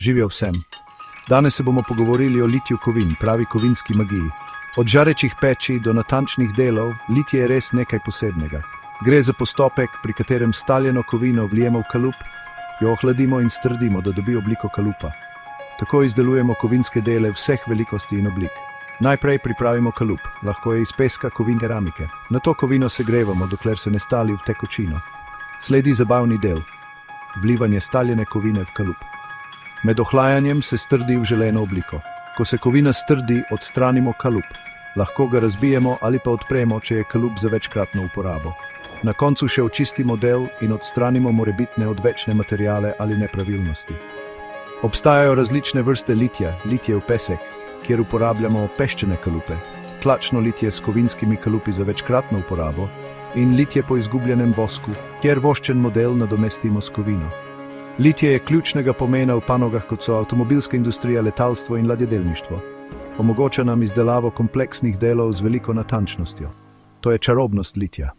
Živijo vsem. Danes se bomo pogovorili o litiju kovin, pravi kovinski magiji. Od žarečih peči do natančnih delov, litij je res nekaj posebnega. Gre za postopek, pri katerem staljeno kovino vlijemo v kalup, jo ohladimo in strdimo, da dobi obliko kalupa. Tako izdelujemo kovinske dele vseh velikosti in oblik. Najprej pripravimo kalup, lahko je iz peska, kovin, keramike. Nato kovino segrevamo, dokler se ne stali v tekočino. Sledi zabavni del, vlivanje staljene kovine v kalup. Med ohlajanjem se strdi v želeno obliko. Ko se kovina strdi, odstranimo kalup. Lahko ga razbijemo ali pa odpremo, če je kalup za večkratno uporabo. Na koncu še očistimo del in odstranimo morebitne odvečne materiale ali nepravilnosti. Obstajajo različne vrste litija, litije v pesek, kjer uporabljamo peščene kalupe, tlačno litije s kovinskimi kalupi za večkratno uporabo in litije po izgubljenem vosku, kjer voščen model nadomestimo s kovino. Litij je ključnega pomena v panogah, kot so avtomobilska industrija, letalstvo in ladjedelništvo. Omogoča nam izdelavo kompleksnih delov z veliko natančnostjo. To je čarobnost litija.